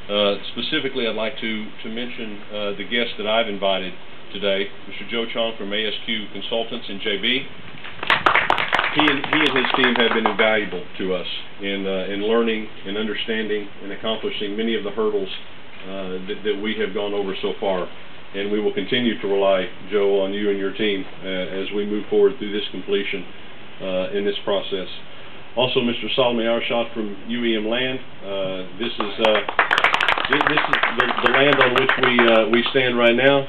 Specifically, I'd like to mention the guests that I've invited today, Mr. Joe Chong from ASQ Consultants in JB. He and his team have been invaluable to us in learning and understanding and accomplishing many of the hurdles that we have gone over so far. And we will continue to rely, Joe, on you and your team as we move forward through this completion in this process. Also, Mr. Salome Arshad from UEM Land. This is the land on which we stand right now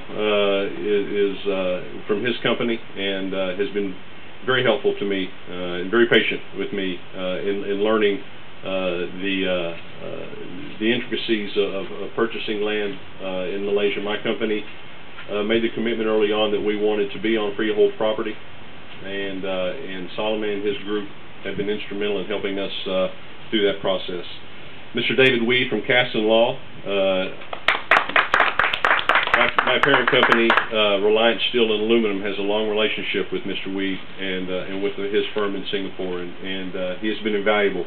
is from his company, and has been very helpful to me and very patient with me in learning the intricacies of purchasing land in Malaysia. My company made the commitment early on that we wanted to be on freehold property, and Salome and his group have been instrumental in helping us through that process. Mr. David Weed from Caston Law. My parent company, Reliance Steel and Aluminum, has a long relationship with Mr. Weed and with his firm in Singapore, and he has been invaluable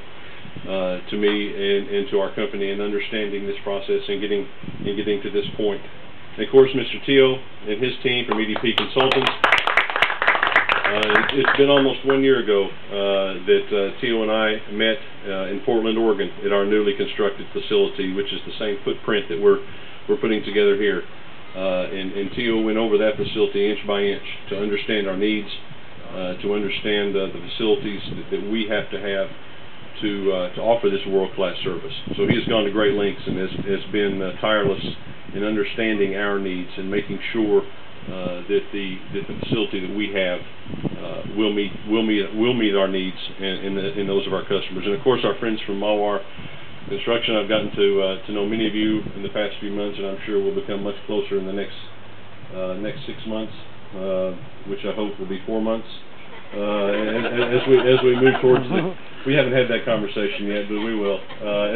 to me and to our company in understanding this process and getting to this point. And of course, Mr. Teo and his team from EDP Consultants. It's been almost 1 year ago that Teo and I met in Portland, Oregon, at our newly constructed facility, which is the same footprint that we're putting together here. And Teo went over that facility inch by inch to understand our needs, to understand the facilities that we have to have to offer this world-class service. So he has gone to great lengths and has been tireless in understanding our needs and making sure that the facility that we have will meet our needs and those of our customers. And of course, our friends from Mawar Construction. I've gotten to know many of you in the past few months, and I'm sure we'll become much closer in the next 6 months, which I hope will be 4 months. As we move towards we haven't had that conversation yet, but we will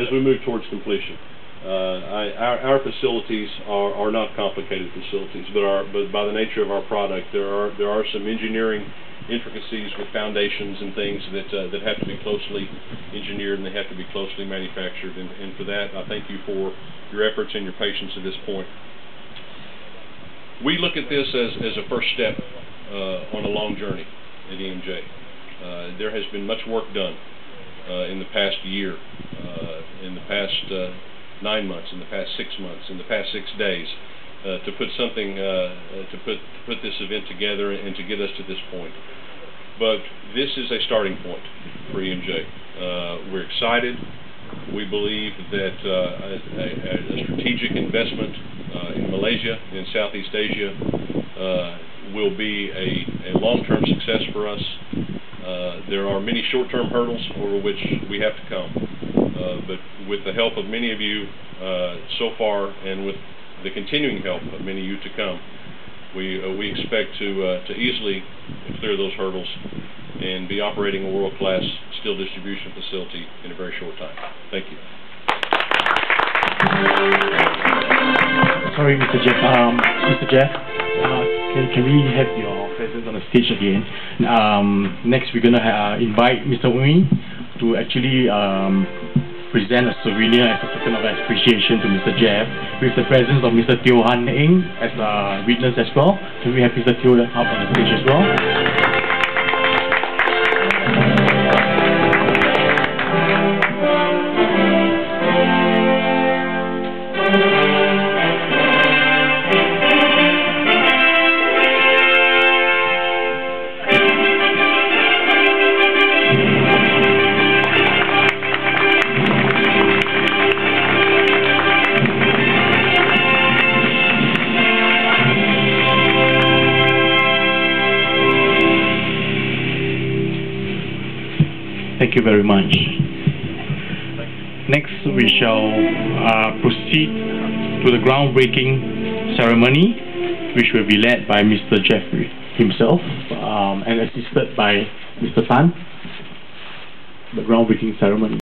as we move towards completion. Our facilities are not complicated facilities, but by the nature of our product, there are some engineering intricacies with foundations and things that have to be closely engineered, and they have to be closely manufactured. And for that, I thank you for your efforts and your patience at this point. We look at this as a first step on a long journey at EMJ. There has been much work done in the past year, in the past 9 months, in the past 6 months, in the past 6 days, to put something, to put this event together and to get us to this point. But this is a starting point for EMJ. We're excited. We believe that a strategic investment in Malaysia and in Southeast Asia will be a long-term success for us. There are many short-term hurdles over which we have to come, but with the help of many of you so far, and with the continuing help of many of you to come, we expect to easily clear those hurdles and be operating a world-class steel distribution facility in a very short time. Thank you. Sorry, Mr. Jeff. Mr. Jeff, can we have your presence on the stage again? Next, we're going to invite Mr. Wing to actually present a souvenir as a token of appreciation to Mr. Jeff, with the presence of Mr. Teo Han Eng as a witness as well. Can we have Mr. Teo up on the stage as well? Thank you very much. Next, we shall proceed to the groundbreaking ceremony, which will be led by Mr. Jeffrey himself and assisted by Mr. Tan. The groundbreaking ceremony.